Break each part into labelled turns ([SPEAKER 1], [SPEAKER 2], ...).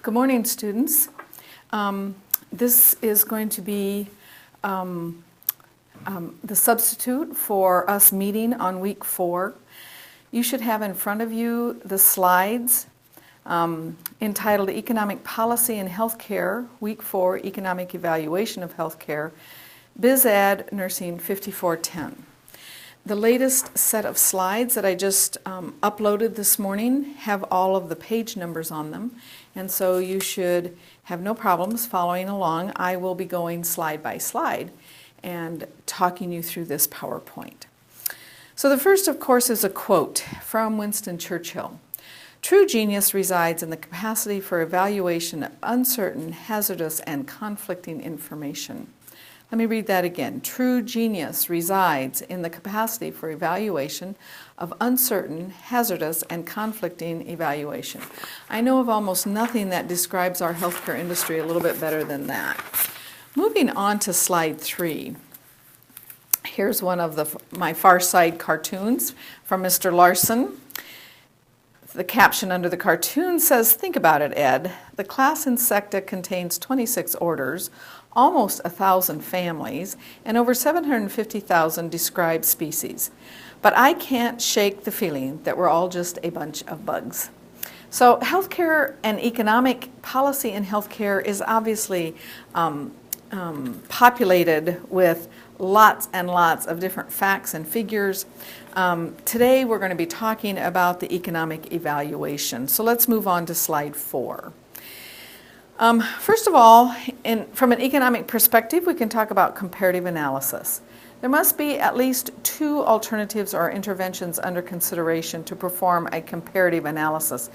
[SPEAKER 1] Good morning, students. This is going to be the substitute for us meeting on week 4. You should have in front of you the slides entitled Economic Policy in Healthcare, Week 4, Economic Evaluation of Healthcare, Biz Ed Nursing 5410. The latest set of slides that I just uploaded this morning have all of the page numbers on them, and so you should have no problems following along. I will be going slide by slide and talking you through this PowerPoint. So the first, of course, is a quote from Winston Churchill. True genius resides in the capacity for evaluation of uncertain, hazardous, and conflicting information. Let me read that again. True genius resides in the capacity for evaluation of uncertain, hazardous, and conflicting evaluation. I know of almost nothing that describes our healthcare industry a little bit better than that. Moving on to slide 3. Here's one of my Far Side cartoons from Mr. Larson. The caption under the cartoon says, "Think about it, Ed. The class Insecta contains 26 orders, almost 1,000 families, and over 750,000 described species. But I can't shake the feeling that we're all just a bunch of bugs." So healthcare and economic policy in healthcare is obviously populated with lots and lots of different facts and figures. Today we're going to be talking about the economic evaluation. So let's move on to slide 4. First of all, from an economic perspective, we can talk about comparative analysis. There must be at least 2 alternatives or interventions under consideration to perform a comparative analysis.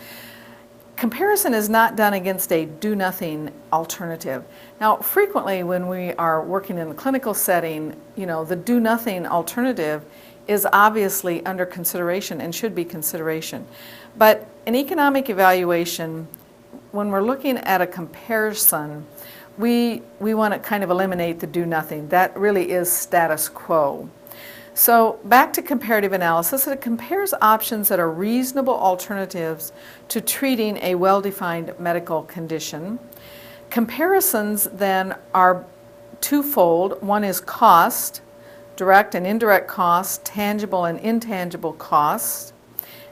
[SPEAKER 1] Comparison is not done against a do-nothing alternative. Now, frequently when we are working in a clinical setting, the do-nothing alternative is obviously under consideration and should be consideration. But in economic evaluation, when we're looking at a comparison, we want to kind of eliminate the do-nothing. That really is status quo. So back to comparative analysis, it compares options that are reasonable alternatives to treating a well-defined medical condition. Comparisons then are twofold. One is cost, direct and indirect cost, tangible and intangible costs.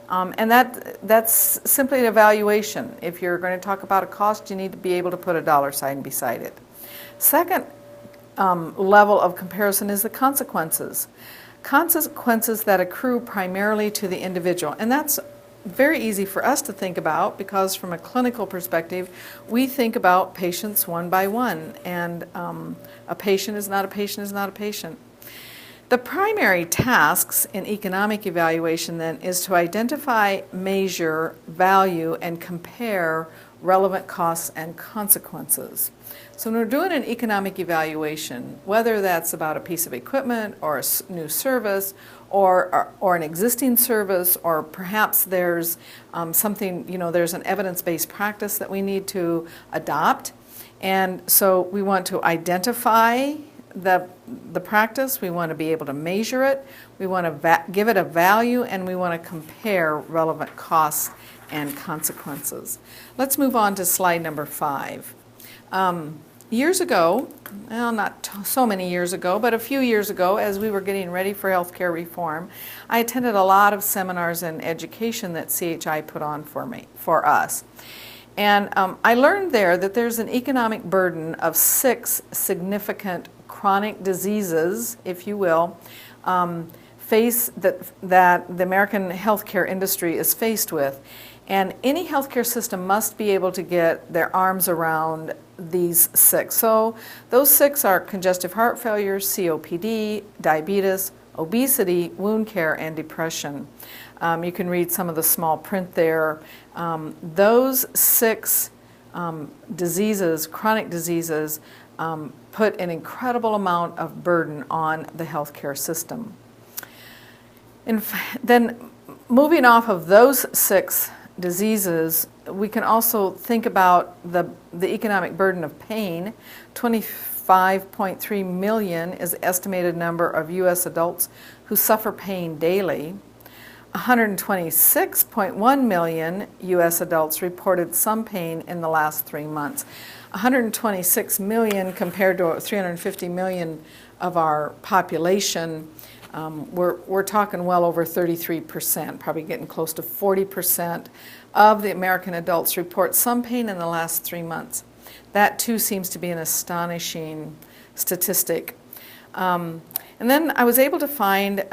[SPEAKER 1] And that's simply an evaluation. If you're going to talk about a cost, you need to be able to put a dollar sign beside it. Second level of comparison is the consequences. Consequences that accrue primarily to the individual. And that's very easy for us to think about because from a clinical perspective, we think about patients one by one. And a patient is not a patient is not a patient. The primary tasks in economic evaluation then is to identify, measure, value, and compare relevant costs and consequences. So when we're doing an economic evaluation, whether that's about a piece of equipment or a new service or an existing service, or perhaps there's something, there's an evidence-based practice that we need to adopt. And so we want to identify the practice, we want to be able to measure it, we want to give it a value, and we want to compare relevant costs and consequences. Let's move on to slide number 5. Years ago, well, not so many years ago, but a few years ago, as we were getting ready for healthcare reform, I attended a lot of seminars and education that CHI put on for us. And I learned there that there's an economic burden of 6 significant chronic diseases, if you will, that the American healthcare industry is faced with. And any healthcare system must be able to get their arms around these 6. So those 6 are congestive heart failure, COPD, diabetes, obesity, wound care, and depression. You can read some of the small print there. Those 6 diseases, chronic diseases, put an incredible amount of burden on the healthcare system. And then moving off of those 6 diseases, we can also think about the economic burden of pain. 25.3 million is the estimated number of U.S. adults who suffer pain daily. 126.1 million U.S. adults reported some pain in the last 3 months. 126 million compared to 350 million of our population. We're talking well over 33%, probably getting close to 40% of the American adults report some pain in the last 3 months. That too seems to be an astonishing statistic. And then I was able to find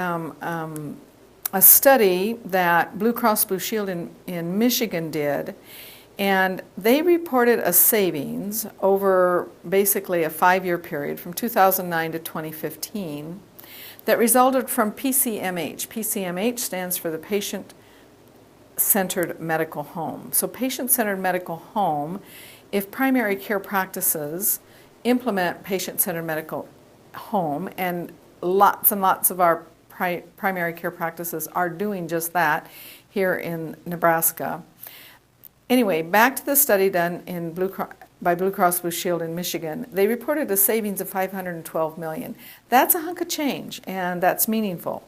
[SPEAKER 1] a study that Blue Cross Blue Shield in Michigan did, and they reported a savings over basically a 5-year period from 2009 to 2015 that resulted from PCMH. PCMH stands for the Patient-Centered Medical Home. So patient-centered medical home, if primary care practices implement patient-centered medical home, and lots of our primary care practices are doing just that here in Nebraska. Anyway, back to the study done by Blue Cross Blue Shield in Michigan. They reported a savings of $512 million. That's a hunk of change, and that's meaningful.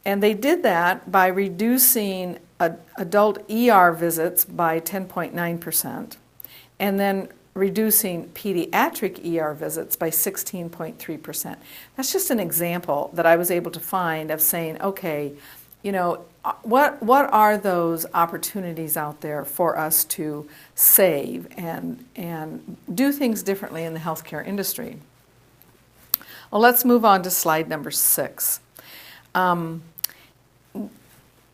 [SPEAKER 1] And they did that by reducing adult ER visits by 10.9%, and then reducing pediatric ER visits by 16.3%. That's just an example that I was able to find of saying, okay, you know, what are those opportunities out there for us to save and do things differently in the healthcare industry? Well, let's move on to slide number 6.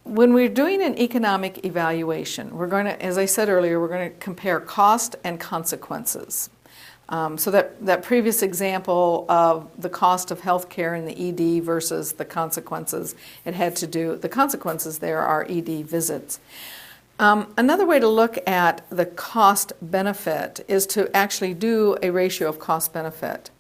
[SPEAKER 1] When we're doing an economic evaluation, we're going to, as I said earlier, we're going to compare cost and consequences. So that previous example of the cost of healthcare in the ED versus the consequences, the consequences there are ED visits. Another way to look at the cost benefit is to actually do a ratio of cost benefit.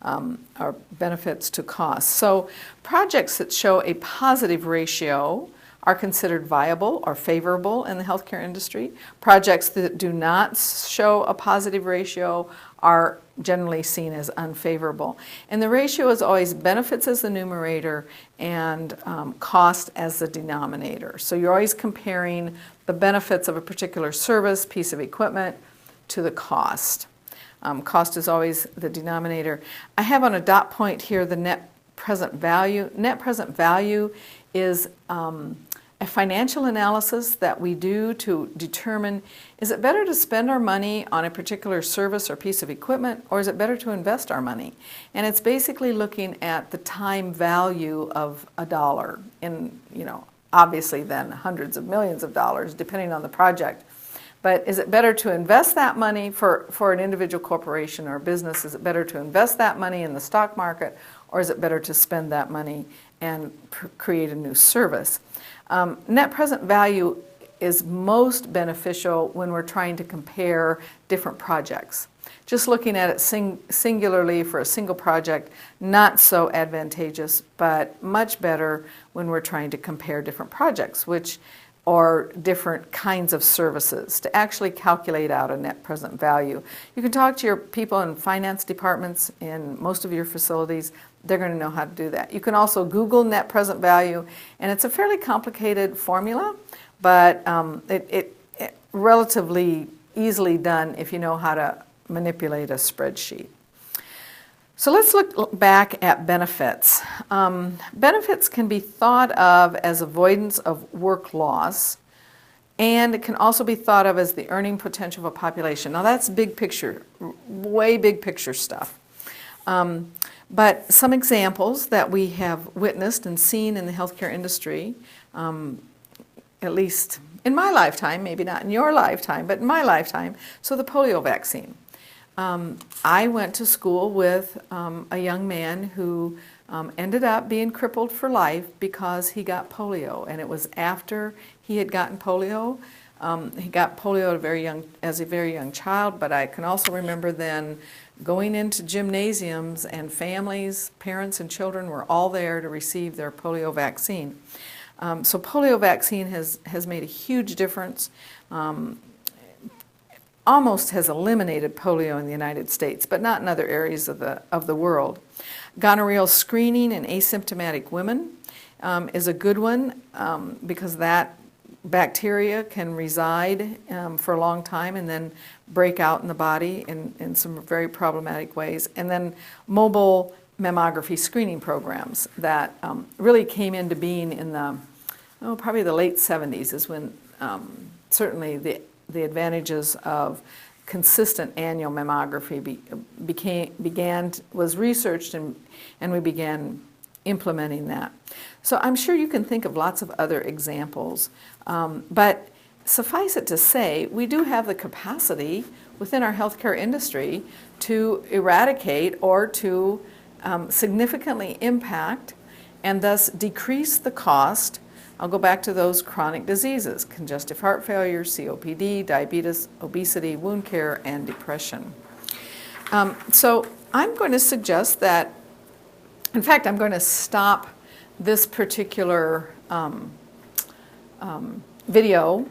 [SPEAKER 1] Or benefits to costs. So projects that show a positive ratio are considered viable or favorable in the healthcare industry. Projects that do not show a positive ratio are generally seen as unfavorable. And the ratio is always benefits as the numerator and cost as the denominator. So you're always comparing the benefits of a particular service, piece of equipment, to the cost. Cost is always the denominator. I have on a dot point here the net present value. Net present value is a financial analysis that we do to determine, is it better to spend our money on a particular service or piece of equipment, or is it better to invest our money? And it's basically looking at the time value of a dollar in, obviously then hundreds of millions of dollars depending on the project. But is it better to invest that money for an individual corporation or business? Is it better to invest that money in the stock market, or is it better to spend that money and create a new service? Net present value is most beneficial when we're trying to compare different projects. Just looking at it singularly for a single project, not so advantageous, but much better when we're trying to compare different projects, or different kinds of services to actually calculate out a net present value. You can talk to your people in finance departments in most of your facilities. They're going to know how to do that. You can also Google net present value, and it's a fairly complicated formula, but it relatively easily done if you know how to manipulate a spreadsheet. So let's look back at benefits. Benefits can be thought of as avoidance of work loss, and it can also be thought of as the earning potential of a population. Now that's big picture, way big picture stuff. But some examples that we have witnessed and seen in the healthcare industry, at least in my lifetime, maybe not in your lifetime, but in my lifetime, so the polio vaccine. I went to school with a young man who ended up being crippled for life because he got polio, and it was after he had gotten polio. He got polio as a very young child, but I can also remember then going into gymnasiums and families, parents and children were all there to receive their polio vaccine. So polio vaccine has made a huge difference. Almost has eliminated polio in the United States, but not in other areas of the world. Gonorrheal screening in asymptomatic women is a good one because that bacteria can reside for a long time and then break out in the body in some very problematic ways. And then mobile mammography screening programs that really came into being in the, probably the late 70s is when certainly the advantages of consistent annual mammography was researched and we began implementing that. So I'm sure you can think of lots of other examples, but suffice it to say, we do have the capacity within our healthcare industry to eradicate or to significantly impact and thus decrease the cost. I'll go back to those chronic diseases: congestive heart failure, COPD, diabetes, obesity, wound care, and depression. So I'm going to suggest that, in fact, I'm going to stop this particular video,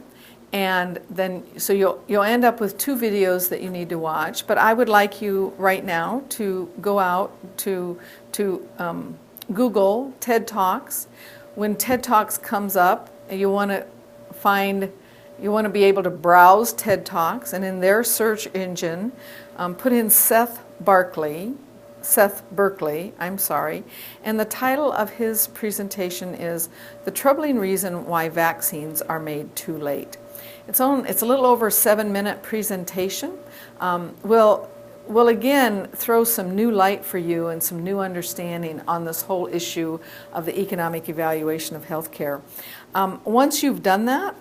[SPEAKER 1] and then so you'll end up with 2 videos that you need to watch. But I would like you right now to go out to Google TED Talks. When TED Talks comes up, you want to be able to browse TED Talks, and in their search engine, put in Seth Berkley, and the title of his presentation is "The Troubling Reason Why Vaccines Are Made Too Late." It's a little over a 7-minute presentation. We'll again throw some new light for you and some new understanding on this whole issue of the economic evaluation of healthcare. Once you've done that,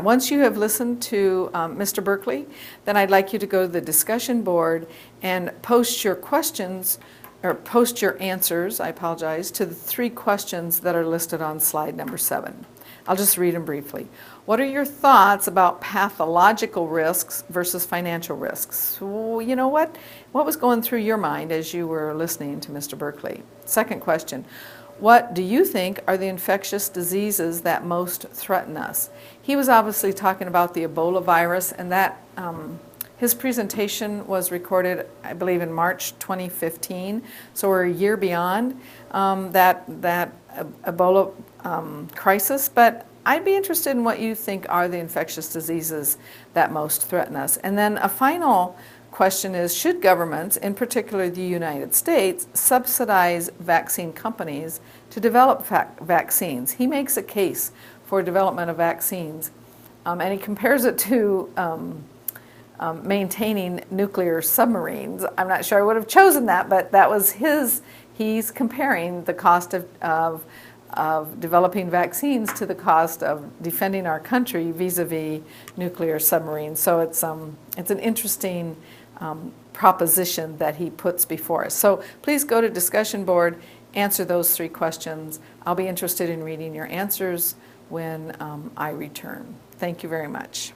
[SPEAKER 1] once you have listened to Mr. Berkley, then I'd like you to go to the discussion board and post your questions, or post your answers, to the 3 questions that are listed on slide number 7. I'll just read them briefly. What are your thoughts about pathological risks versus financial risks? Well, you know what was going through your mind as you were listening to Mr. Berkley? Second question. What do you think are the infectious diseases that most threaten us? He was obviously talking about the Ebola virus, and that his presentation was recorded, I believe, in March 2015. So we're a year beyond that Ebola crisis. But I'd be interested in what you think are the infectious diseases that most threaten us. And then a final question is, should governments, in particular the United States, subsidize vaccine companies to develop vaccines? He makes a case for development of vaccines, and he compares it to maintaining nuclear submarines. I'm not sure I would have chosen that, but that was he's comparing the cost of developing vaccines to the cost of defending our country vis-a-vis nuclear submarines. So it's an interesting proposition that he puts before us. So please go to discussion board, answer those 3 questions. I'll be interested in reading your answers when I return. Thank you very much.